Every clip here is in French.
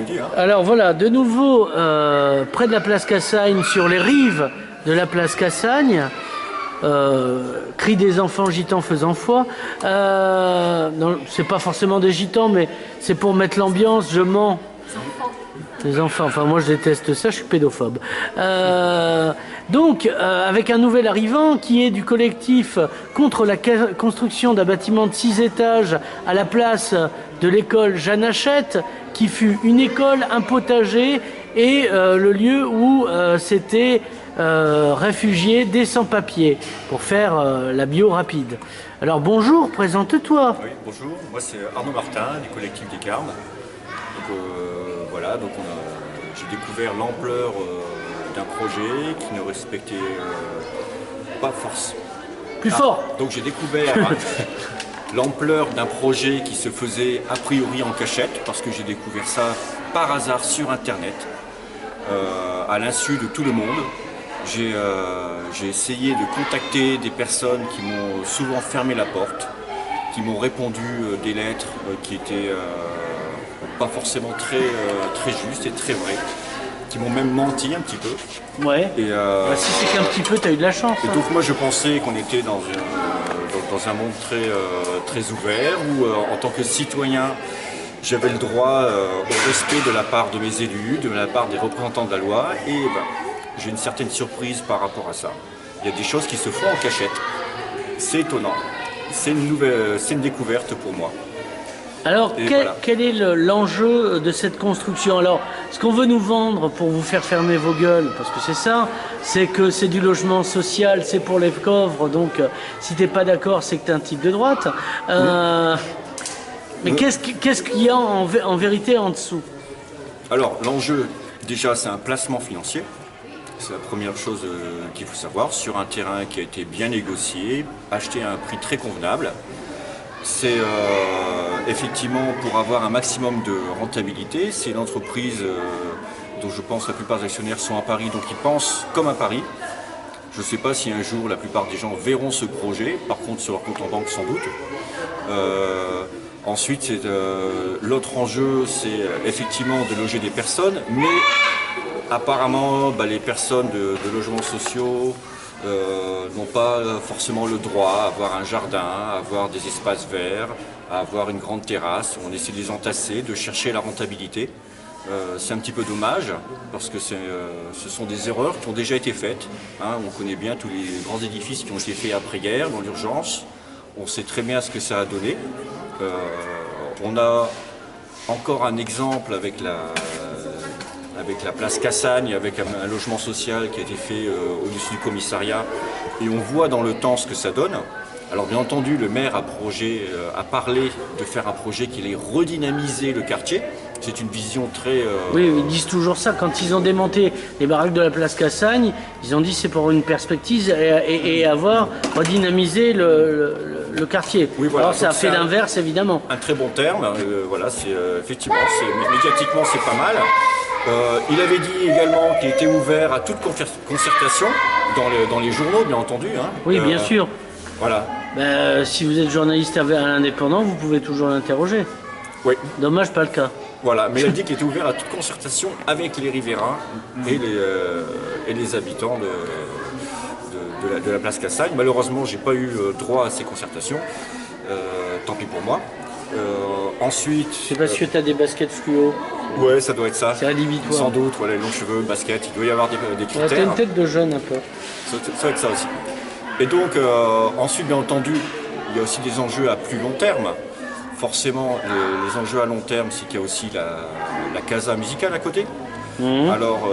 dis. Hein. Alors voilà, de nouveau, près de la place Cassagne, sur les rives de la place Cassagne, cris des enfants gitans faisant foi. Non, c'est pas forcément des gitans, mais c'est pour mettre l'ambiance, je mens. Les enfants, enfin moi je déteste ça, je suis pédophobe. Donc, avec un nouvel arrivant qui est du collectif contre la construction d'un bâtiment de 6 étages à la place de l'école Jeanne Hachette, qui fut une école, un potager et le lieu où s'étaient réfugiés des sans-papiers pour faire la bio rapide. Alors bonjour, présente-toi. Oui, bonjour, moi c'est Arnaud Martin du collectif des Carmes. Donc, voilà, donc j'ai découvert l'ampleur d'un projet qui ne respectait pas force. Plus fort. Donc j'ai découvert l'ampleur d'un projet qui se faisait a priori en cachette, parce que j'ai découvert ça par hasard sur internet, à l'insu de tout le monde. J'ai essayé de contacter des personnes qui m'ont souvent fermé la porte, qui m'ont répondu des lettres qui étaient pas forcément très justes et très vraies, qui m'ont même menti un petit peu. Ouais. Et, si c'est qu'un petit peu, t'as eu de la chance. Et donc moi je pensais qu'on était dans un monde très ouvert, où en tant que citoyen, j'avais le droit au respect de la part de mes élus, de la part des représentants de la loi, et j'ai une certaine surprise par rapport à ça. Il y a des choses qui se font en cachette. C'est étonnant. C'est une découverte pour moi. Alors, quel est l'enjeu de cette construction? Alors, ce qu'on veut nous vendre pour vous faire fermer vos gueules, parce que c'est ça, c'est que c'est du logement social, c'est pour les pauvres, donc si t'es pas d'accord, c'est que t'es un type de droite. Mais qu'est-ce qu'il y a en vérité en dessous? Alors, l'enjeu, déjà, c'est un placement financier. C'est la première chose qu'il faut savoir, sur un terrain qui a été bien négocié, acheté à un prix très convenable. C'est effectivement pour avoir un maximum de rentabilité. C'est une entreprise dont je pense la plupart des actionnaires sont à Paris, donc ils pensent comme à Paris. Je ne sais pas si un jour la plupart des gens verront ce projet, par contre sur leur compte en banque sans doute. Ensuite, l'autre enjeu, c'est effectivement de loger des personnes, mais apparemment les personnes de logements sociaux n'ont pas forcément le droit à avoir un jardin, à avoir des espaces verts, à avoir une grande terrasse. On essaie de les entasser, de chercher la rentabilité. C'est un petit peu dommage, parce que ce sont des erreurs qui ont déjà été faites. Hein. On connaît bien tous les grands édifices qui ont été faits après-guerre, dans l'urgence. On sait très bien ce que ça a donné. On a encore un exemple avec la place Cassagne, avec un logement social qui a été fait au-dessus du commissariat. Et on voit dans le temps ce que ça donne. Alors bien entendu, le maire a parlé de faire un projet qui allait redynamiser le quartier. C'est une vision très... Oui, ils disent toujours ça. Quand ils ont démonté les baraques de la place Cassagne, ils ont dit c'est pour une perspective et avoir redynamisé le quartier. Oui, voilà. Alors ça a fait l'inverse, évidemment. Un très bon terme. Voilà, c'est effectivement, médiatiquement, c'est pas mal. Il avait dit également qu'il était ouvert à toute concertation dans les journaux, bien entendu. Hein. Oui, bien sûr. Voilà. Si vous êtes journaliste à l'indépendant, vous pouvez toujours l'interroger. Oui. Dommage, pas le cas. Voilà, mais il a dit qu'il était ouvert à toute concertation avec les riverains et les habitants de la place Cassagne. Malheureusement, j'ai pas eu droit à ces concertations. Tant pis pour moi. Ensuite... C'est parce que tu as des baskets fluo. Ouais, ça doit être ça. C'est rédhibitoire. Sans doute, voilà, les longs cheveux, basket, il doit y avoir des critères. Tu as une tête de jeune un peu. Ça doit être ça aussi. Et donc, ensuite, bien entendu, il y a aussi des enjeux à plus long terme. Forcément, les enjeux à long terme, c'est qu'il y a aussi la casa musicale à côté. Mmh. Alors,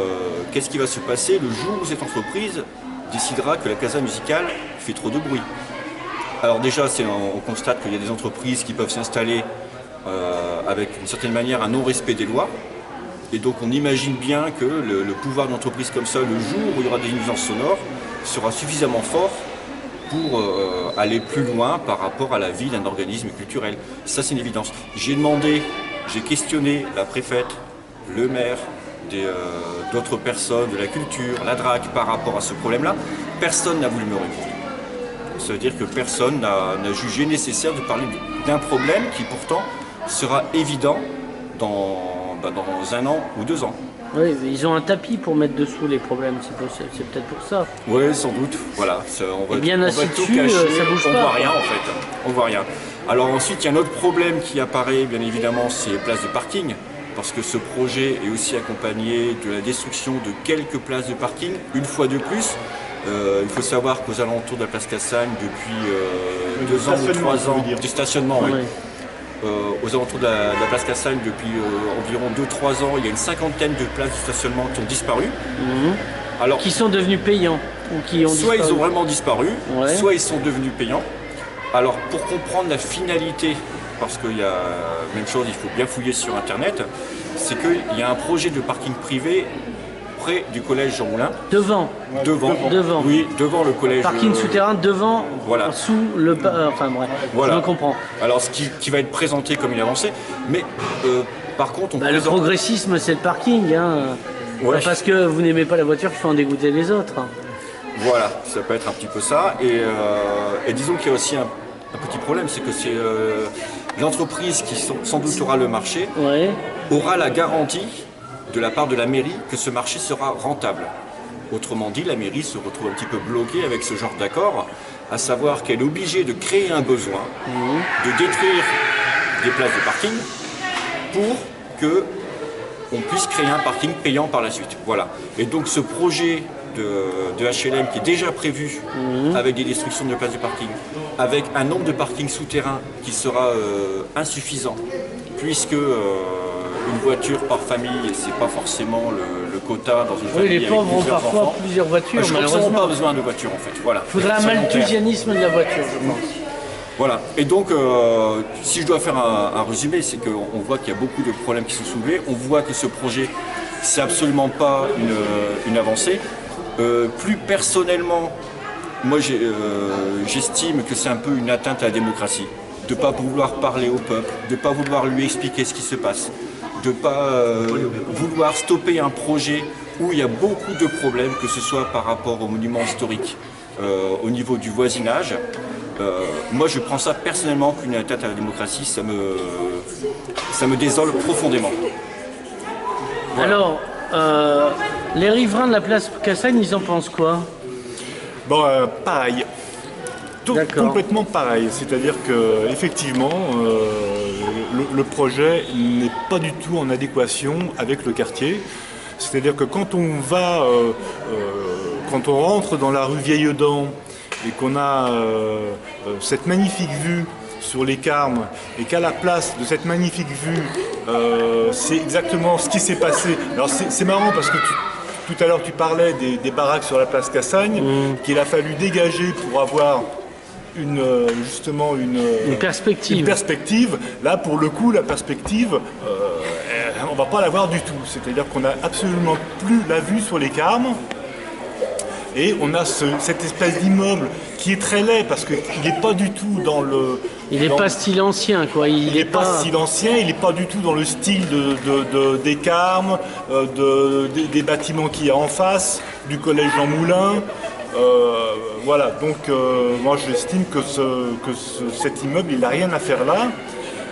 qu'est-ce qui va se passer le jour où cette entreprise décidera que la casa musicale fait trop de bruit? Alors déjà, on constate qu'il y a des entreprises qui peuvent s'installer avec d'une certaine manière un non-respect des lois. Et donc on imagine bien que le pouvoir d'une entreprise comme ça, le jour où il y aura des nuisances sonores, sera suffisamment fort pour aller plus loin par rapport à la vie d'un organisme culturel. Ça, c'est une évidence. J'ai questionné la préfète, le maire, d'autres personnes de la culture, la DRAC par rapport à ce problème-là. Personne n'a voulu me répondre. Ça veut dire que personne n'a jugé nécessaire de parler d'un problème qui pourtant sera évident dans dans 1 an ou 2 ans. Oui, mais ils ont un tapis pour mettre dessous les problèmes, c'est peut-être pour ça. Oui, sans doute. Voilà, on va, bien on assis va tout dessus, cacher, ça bouge on pas. voit rien en fait. On voit rien. Alors ensuite, il y a un autre problème qui apparaît, bien évidemment, c'est les places de parking. Parce que ce projet est aussi accompagné de la destruction de quelques places de parking, une fois de plus. Il faut savoir qu'aux alentours de la place Cassagne, depuis 2 ans ou 3 ans, du stationnement, oui. Aux alentours de la place Cassagne, depuis environ 2-3 ans, il y a une cinquantaine de places de stationnement qui ont disparu. Alors, qui sont devenus payants ou qui ont soit disparu. Ils ont vraiment disparu, Ouais. soit ils sont devenus payants. Alors pour comprendre la finalité, parce qu'il y a même chose, il faut bien fouiller sur internet, c'est qu'il y a un projet de parking privé près du collège Jean Moulin. Devant. Oui, devant le collège. Parking souterrain devant, voilà. Sous le... enfin bref, voilà. Je comprends. Alors ce qui va être présenté comme une avancée, mais par contre on Le progressisme c'est le parking, hein. Ouais. Parce que vous n'aimez pas la voiture qu'il faut en dégoûter les autres. Voilà, ça peut être un petit peu ça. Et disons qu'il y a aussi un petit problème, c'est que c'est l'entreprise qui sans doute aura le marché, Ouais. aura la garantie de la part de la mairie que ce marché sera rentable. Autrement dit, la mairie se retrouve un petit peu bloquée avec ce genre d'accord, à savoir qu'elle est obligée de créer un besoin, de détruire des places de parking pour que on puisse créer un parking payant par la suite. Voilà. Et donc ce projet de HLM qui est déjà prévu avec des destructions de places de parking, avec un nombre de parkings souterrains qui sera insuffisant, puisque une voiture par famille, c'est pas forcément le quota dans une famille. Oui, les pauvres ont parfois enfants. plusieurs voitures, Je crois qu'ils malheureusement. n'ont pas besoin de voiture en fait. Voilà. Il faudrait un malthusianisme de la voiture, je pense. Voilà, et donc si je dois faire un résumé, c'est qu'on voit qu'il y a beaucoup de problèmes qui sont soulevés, on voit que ce projet, c'est absolument pas une avancée. Plus personnellement, moi j'estime que c'est un peu une atteinte à la démocratie, de ne pas vouloir parler au peuple, de ne pas vouloir lui expliquer ce qui se passe, de ne pas vouloir stopper un projet où il y a beaucoup de problèmes, que ce soit par rapport aux monuments historiques, au niveau du voisinage. Moi je prends ça personnellement qu'une atteinte à la démocratie, ça me désole profondément. Voilà. Alors, les riverains de la place Cassagne, ils en pensent quoi? Bon, pareil. D'accord. Complètement pareil. C'est-à-dire que effectivement, le projet n'est pas du tout en adéquation avec le quartier. C'est-à-dire que quand on va, quand on rentre dans la rue Vieille-Dent et qu'on a cette magnifique vue sur les Carmes et qu'à la place de cette magnifique vue, c'est exactement ce qui s'est passé. Alors c'est marrant parce que tout à l'heure tu parlais des baraques sur la place Cassagne qu'il a fallu dégager pour avoir justement une perspective. Une perspective. Là pour le coup la perspective on va pas l'avoir du tout. C'est-à-dire qu'on n'a absolument plus la vue sur les Carmes. Et on a cette espèce d'immeuble qui est très laid parce qu'il n'est pas du tout dans le... Il n'est pas style ancien, quoi. Il n'est pas style ancien, il n'est pas du tout dans le style des Carmes, des bâtiments qu'il y a en face, du collège Jean Moulin. Voilà, donc moi j'estime que cet immeuble, il n'a rien à faire là.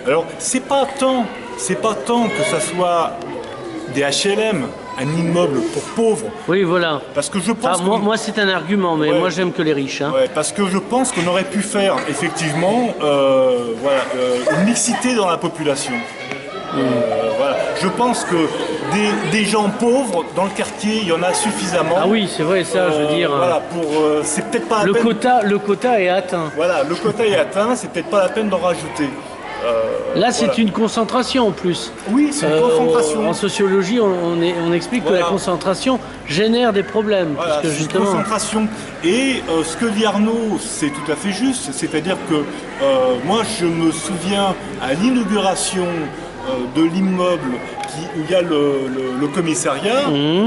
Alors, c'est pas tant que ça soit des HLM, un immeuble pour pauvres. Oui, voilà. Parce que je pense moi c'est un argument, mais moi j'aime que les riches. Hein. Ouais, parce que je pense qu'on aurait pu faire effectivement une mixité dans la population. Voilà. Je pense que des gens pauvres dans le quartier, il y en a suffisamment. Ah oui, c'est vrai, ça, je veux dire. Voilà, c'est peut-être pas la peine. Le quota est atteint. Voilà, le quota est atteint, c'est peut-être pas la peine d'en rajouter. Là, c'est une concentration en plus. Oui, c'est une concentration. En sociologie, on explique que la concentration génère des problèmes. Voilà, parce que c'est une concentration. Et ce que dit Arnaud, c'est tout à fait juste. C'est-à-dire que moi, je me souviens à l'inauguration de l'immeuble où il y a le commissariat,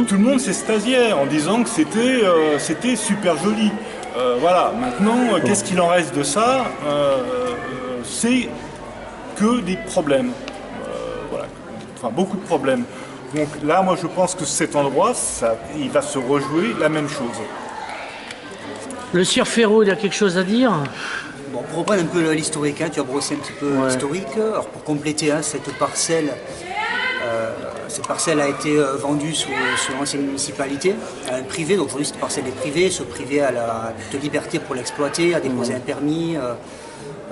tout le monde s'extasiait en disant que c'était super joli. Voilà, maintenant, qu'est-ce qu'il en reste de ça? C'est que des problèmes, voilà, enfin beaucoup de problèmes. Donc là, moi je pense que cet endroit, il va se rejouer la même chose. Le sieur Ferraud, il a quelque chose à dire? Bon, pour reprendre un peu l'historique, tu as brossé un petit peu l'historique. Alors pour compléter cette parcelle, cette parcelle a été vendue sous l'ancienne municipalité à un privé. Donc aujourd'hui cette parcelle est privée, ce privé a de liberté pour l'exploiter, a déposé un permis.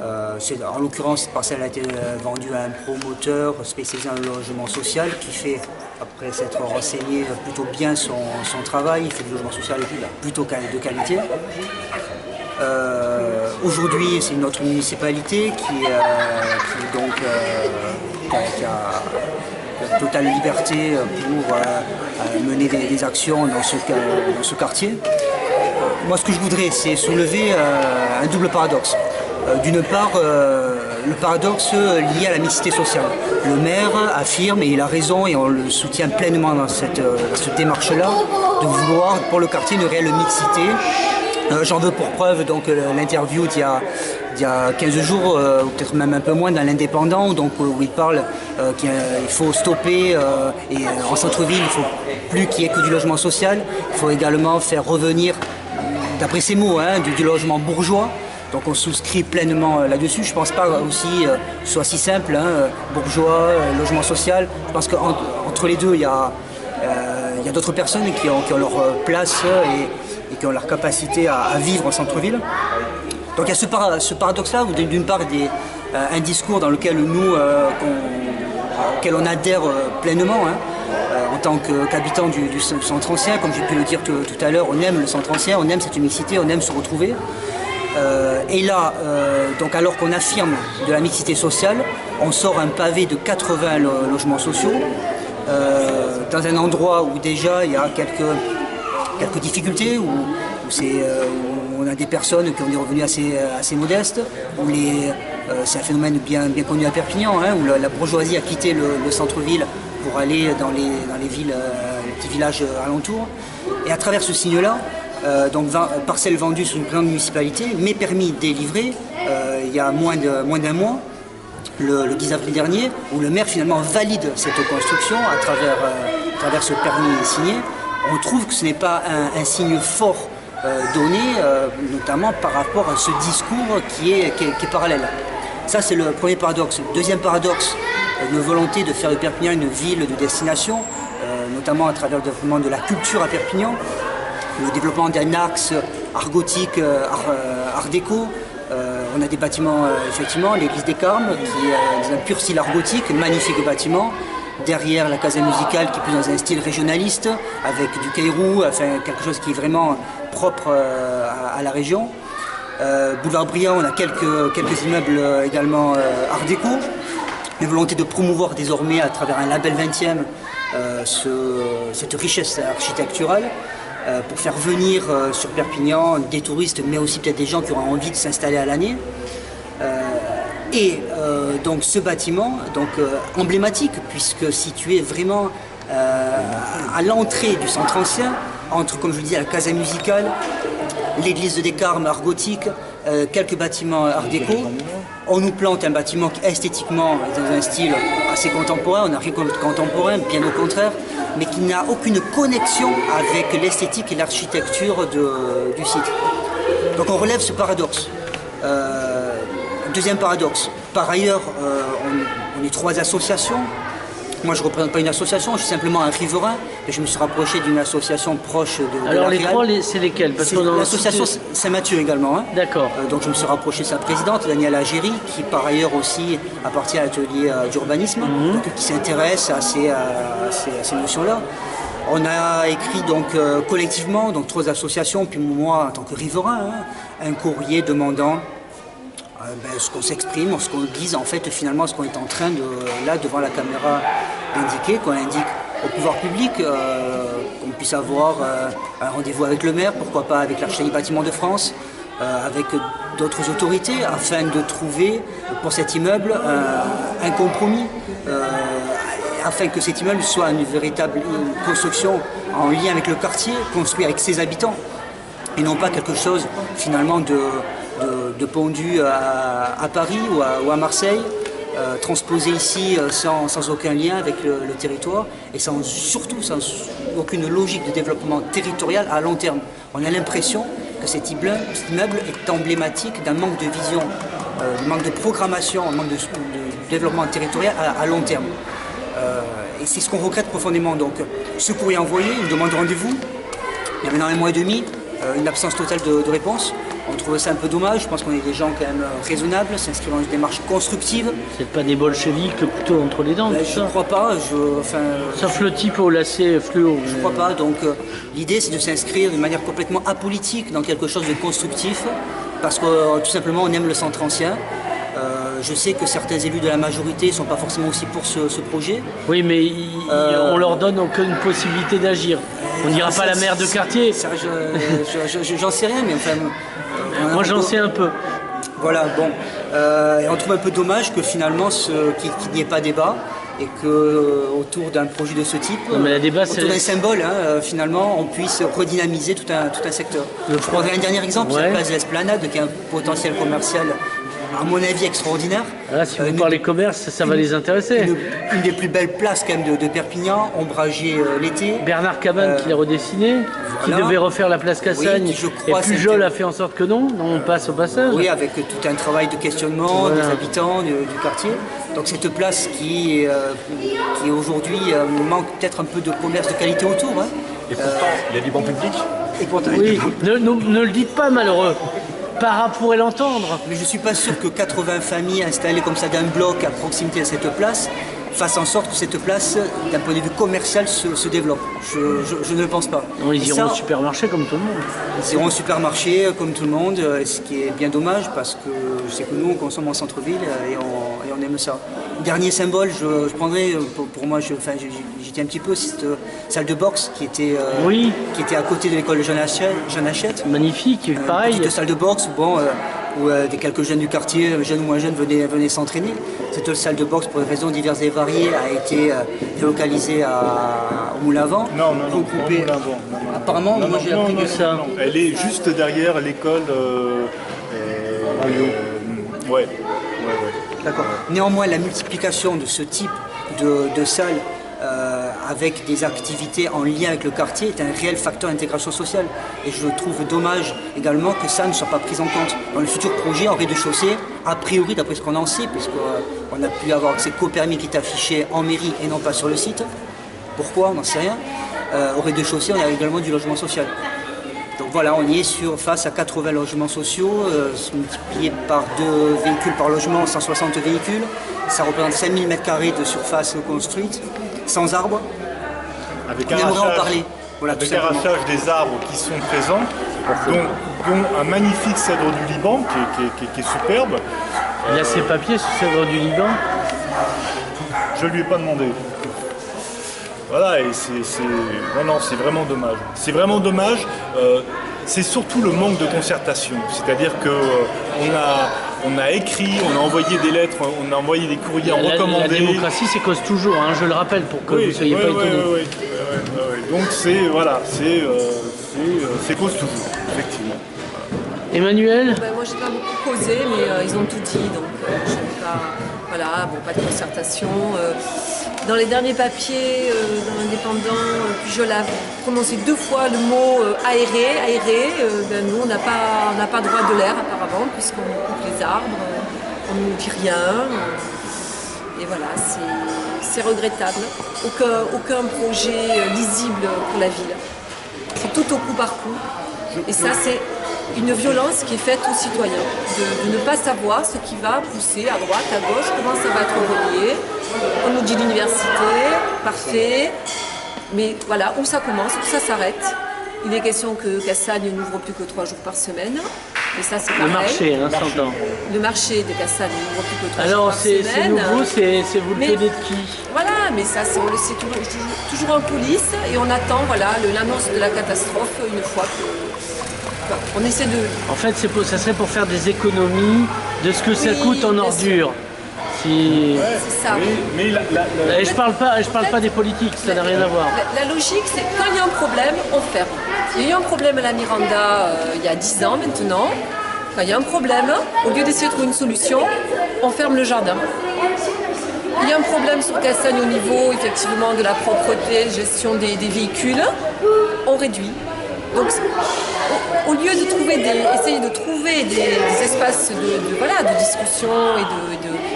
En l'occurrence, cette parcelle a été vendue à un promoteur spécialisé en logement social qui fait, après s'être renseigné plutôt bien son travail, il fait du logement social plutôt de qualité. Aujourd'hui, c'est une autre municipalité qui a totale liberté pour mener des actions dans ce quartier. Moi, ce que je voudrais, c'est soulever un double paradoxe. D'une part, le paradoxe lié à la mixité sociale. Le maire affirme, et il a raison, et on le soutient pleinement dans cette démarche-là, de vouloir pour le quartier une réelle mixité. J'en veux pour preuve donc l'interview d'il y a 15 jours, ou peut-être même un peu moins, dans l'Indépendant, donc, où il parle qu'il faut stopper, et en centre-ville, il ne faut plus qu'il y ait que du logement social, il faut également faire revenir, d'après ses mots, du logement bourgeois. Donc on souscrit pleinement là-dessus. Je ne pense pas aussi que ce soit si simple, bourgeois, logement social. Je pense qu'entre les deux, il y a d'autres personnes qui ont leur place et qui ont leur capacité à vivre en centre-ville. Donc il y a ce paradoxe-là, où d'une part, un discours dans lequel auquel on adhère pleinement, en tant qu'habitant du centre ancien, comme j'ai pu le dire tout à l'heure, on aime le centre ancien, on aime cette mixité, on aime se retrouver. Et là, donc alors qu'on affirme de la mixité sociale, on sort un pavé de 80 logements sociaux dans un endroit où déjà il y a quelques difficultés, où on a des personnes qui ont des revenus assez modestes, où c'est un phénomène bien connu à Perpignan, où la bourgeoisie a quitté le centre-ville pour aller dans les villes, les petits villages alentours. Et à travers ce signe-là, donc parcelles vendues sous une grande municipalité, mais permis délivrés il y a moins d'un mois, le 10 avril dernier, où le maire finalement valide cette construction à travers ce permis signé. On trouve que ce n'est pas un signe fort donné, notamment par rapport à ce discours qui est parallèle. Ça, c'est le premier paradoxe. Deuxième paradoxe, une volonté de faire de Perpignan une ville de destination, notamment à travers le développement de la culture à Perpignan, le développement d'un axe art gothique, art déco. On a des bâtiments, effectivement, l'église des Carmes, qui est dans un pur style art gothique, magnifique bâtiment. Derrière, la Casa Musicale, qui est plus dans un style régionaliste, avec du caillou, enfin quelque chose qui est vraiment propre à la région. Boulevard Briand, on a quelques immeubles également art déco. Une volonté de promouvoir désormais, à travers un label 20e, cette richesse architecturale, pour faire venir sur Perpignan des touristes, mais aussi peut-être des gens qui auront envie de s'installer à l'année. Donc ce bâtiment, emblématique, puisque situé vraiment à l'entrée du centre ancien, entre, comme je le disais, la Casa Musicale, l'église des Carmes, art gothique, quelques bâtiments art déco. On nous plante un bâtiment qui esthétiquement est dans un style assez contemporain, on n'a rien contre contemporain, bien au contraire, mais qui n'a aucune connexion avec l'esthétique et l'architecture du site. Donc on relève ce paradoxe. Deuxième paradoxe, par ailleurs, on est 3 associations. Moi, je ne représente pas une association, je suis simplement un riverain. Et je me suis rapproché d'une association proche de Alors, la les Réal. 3, c'est lesquels? C'est l'association Saint-Mathieu également. D'accord. Donc, je me suis rapproché de sa présidente, Daniela Agéry, qui par ailleurs aussi appartient à l'atelier d'urbanisme, qui s'intéresse à ces notions-là. On a écrit donc collectivement, donc 3 associations, puis moi en tant que riverain, un courrier demandant ce qu'on s'exprime, ce qu'on dise, en fait, finalement, ce qu'on est en train de, là, devant la caméra, d'indiquer, qu'on indique au pouvoir public, qu'on puisse avoir un rendez-vous avec le maire, pourquoi pas avec l'architecte des bâtiments de France, avec d'autres autorités, afin de trouver pour cet immeuble un compromis, afin que cet immeuble soit une véritable construction en lien avec le quartier, construit avec ses habitants, et non pas quelque chose, finalement, de pondu à Paris ou à Marseille, transposé ici sans aucun lien avec le territoire et surtout sans aucune logique de développement territorial à long terme. On a l'impression que cet immeuble est emblématique d'un manque de vision, d'un manque de programmation, d'un manque de développement territorial à long terme. Et c'est ce qu'on regrette profondément. Donc ce courrier envoyé, une demande de rendez-vous, il y a maintenant 1 mois et demi, une absence totale de réponse. On trouve ça un peu dommage, je pense qu'on est des gens quand même raisonnables, s'inscrivant dans une démarche constructive. C'est pas des bolcheviques, le couteau entre les dents, tout Je ça. ne crois pas, Sauf le type au lacet fluo. je ne crois pas. Donc l'idée c'est de s'inscrire de manière complètement apolitique dans quelque chose de constructif, parce que tout simplement on aime le centre ancien. Je sais que certains élus de la majorité ne sont pas forcément aussi pour ce projet. Oui, mais on leur donne aucune possibilité d'agir. On dira pas la maire de quartier. Ça, j'en sais rien, mais enfin... Moi, j'en sais un peu. Voilà, bon. Et on trouve un peu dommage que finalement, qu'il n'y ait pas débat et que autour d'un projet de ce type, Non, mais le débat, autour d'un symbole, finalement, on puisse redynamiser tout un secteur. Je prendrai un dernier exemple, c'est Ouais. la place de l'Esplanade, qui a un potentiel commercial, à mon avis, extraordinaire. Là, si vous parlez commerce, ça va les intéresser. Une des plus belles places quand même de Perpignan, ombragée l'été. Bernard Cabane qui l'a redessiné, qui voilà. devait refaire la place Cassagne, Oui, je crois et Pujol a fait en sorte que non, on passe au passage. Oui, avec tout un travail de questionnement Voilà. des habitants du quartier. Donc cette place qui aujourd'hui manque peut-être un peu de commerce de qualité autour. Hein. Et pourtant, il y a du banc public. Et pourtant- Oui, ne le dites pas malheureux. Para pourrait l'entendre. Mais je ne suis pas sûr que 80 familles installées comme ça d'un bloc à proximité de cette place fassent en sorte que cette place, d'un point de vue commercial, se développe. Je ne le pense pas. Non, ils Et iront ça, au supermarché comme tout le monde. Ils iront au supermarché comme tout le monde, ce qui est bien dommage parce que je sais que nous on consomme en centre-ville et on aime ça. Dernier symbole, je prendrais, pour moi, j'étais un petit peu, cette salle de boxe qui était à côté de l'école Jean Hachette. Magnifique, pareil. Petite salle de boxe où des quelques jeunes du quartier, jeunes ou moins jeunes, venaient s'entraîner. Cette salle de boxe, pour des raisons diverses et variées, a été délocalisée au Moulin à Vent. Non, regroupée- Moulin à Vent, non. Apparemment, moi j'ai appris que ça. Non, elle est juste derrière l'école. Ouais. D'accord. Néanmoins, la multiplication de ce type de salles avec des activités en lien avec le quartier est un réel facteur d'intégration sociale. Et je trouve dommage également que ça ne soit pas pris en compte. Dans le futur projet, en rez-de-chaussée, a priori, d'après ce qu'on en sait, puisqu'on a pu avoir accès qu'au permis qui est affiché en mairie et non pas sur le site. Pourquoi? On n'en sait rien. Au rez-de-chaussée, on a également du logement social. Donc voilà, on y est face à 80 logements sociaux, multiplié par 2 véhicules par logement, 160 véhicules. Ça représente 5000 m² de surface construite, sans arbres. Avec On aimerait en parler. Voilà, tout avec simplement. arrachage des arbres qui sont présents, dont un magnifique cèdre du Liban qui est superbe. Il a ses papiers sur cèdre du Liban. Je lui ai pas demandé. Voilà, et non, c'est vraiment dommage. C'est vraiment dommage. C'est surtout le manque de concertation. C'est-à-dire que on a écrit, on a envoyé des lettres, on a envoyé des courriers en La recommandé. démocratie, c'est cause toujours, hein, je le rappelle, pour que vous ne soyez pas étonnés. Oui. Donc c'est cause toujours, effectivement. Emmanuel, Ben, moi, j'ai pas beaucoup causé, mais ils ont tout dit, donc je sais pas. Voilà, bon, pas de concertation. Dans les derniers papiers, dans l'Indépendant, Pujol a prononcé 2 fois le mot aéré. Ben, nous, on n'a pas droit de l'air apparemment, puisqu'on coupe les arbres, on ne nous dit rien. Et voilà, c'est regrettable. Aucun projet lisible pour la ville. C'est tout au coup par coup. Et ça, c'est une violence qui est faite aux citoyens, de ne pas savoir ce qui va pousser à droite, à gauche, comment ça va être relié. On nous dit l'université, parfait, mais voilà, où ça commence, où ça s'arrête. Il est question que Cassagne n'ouvre plus que 3 jours par semaine, et ça c'est pareil. le marché, hein, s'entend. Le marché de Cassagne n'ouvre plus que 3 jours Alors, par c'est semaine. nouveau, c'est vous le Mais- tenez de qui? Voilà, mais ça c'est toujours en coulisses et on attend l'annonce de la catastrophe une fois que... On essaie de... En fait, ça serait pour faire des économies de ce que ça Oui, coûte en bien ordures. Si... C'est ça. Mais Et je parle pas des politiques, ça n'a rien à voir. La logique, c'est quand il y a un problème, on ferme. Il y a eu un problème à la Miranda il y a 10 ans maintenant. Quand il y a un problème, au lieu d'essayer de trouver une solution, on ferme le jardin. Il y a un problème sur Cassagne au niveau effectivement de la propreté, gestion des véhicules, on réduit. Donc au lieu de essayer de trouver des espaces de discussion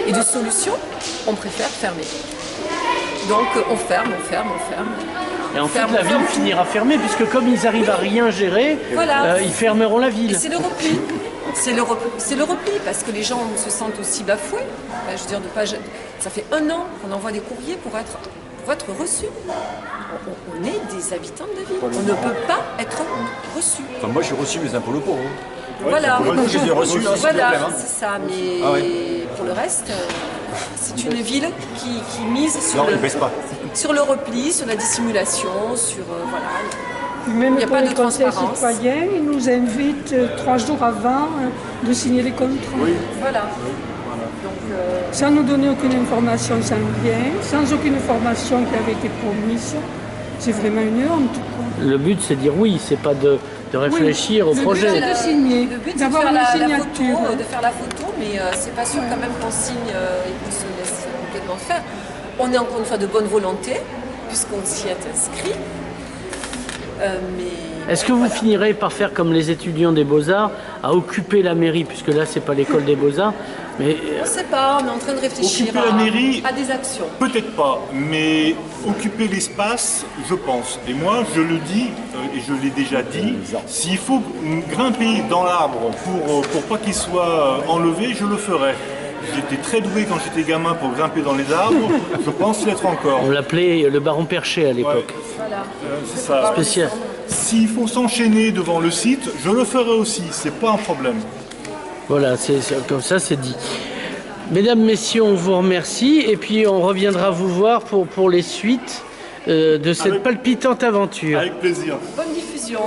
et de solutions, on préfère fermer. Donc on ferme. Et en fait, la ville finira fermée, puisque comme ils arrivent à rien gérer, Voilà. ils fermeront la ville. Et c'est le repli. C'est le repli, parce que les gens se sentent aussi bafoués. Je veux dire, ça fait 1 an qu'on envoie des courriers pour être reçus. On est des habitants de la ville. On ne peut pas être reçus. Enfin, moi, j'ai reçu mes impôts locaux. Hein. Voilà. Je les ai reçus, hein, c'est le problème. Hein. C'est ça. Mais Ah ouais. pour le reste, c'est une ville qui mise Non, ils baissent pas. sur le repli, sur la dissimulation, sur voilà. Même Il n'y a pour pas les de conseils transparence. citoyens, ils nous invitent 3 jours avant de signer les contrats. Voilà. Donc, Sans nous donner aucune information, sans rien, sans aucune formation qui avait été promise. C'est vraiment une honte, quoi. Le but, c'est de dire oui, c'est pas de réfléchir au Le but, projet. c'est de signer, le but, c'est de d'avoir faire la la signature. photo, de faire la photo, mais c'est pas sûr quand même qu'on signe et qu'on se laisse complètement faire. On est encore une fois de bonne volonté, puisqu'on s'y est inscrit. Mais Est-ce que vous finirez par faire comme les étudiants des Beaux-Arts, à occuper la mairie, puisque là, c'est pas l'école des Beaux-Arts, mais on ne sait pas, on est en train de réfléchir Occuper la mairie, à des actions. Peut-être pas, mais occuper l'espace, je pense. Et moi, je le dis, et je l'ai déjà dit, s'il faut grimper dans l'arbre pour pas qu'il soit enlevé, je le ferai. J'étais très doué quand j'étais gamin pour grimper dans les arbres, je pense l'être encore. on l'appelait le baron Perché à l'époque. Voilà. C'est ça. Spécial. S'il faut s'enchaîner devant le site, je le ferai aussi, c'est pas un problème. Voilà, comme ça, c'est dit. Mesdames, Messieurs, on vous remercie et puis on reviendra vous voir pour les suites de cette palpitante aventure. Avec plaisir. Bonne diffusion.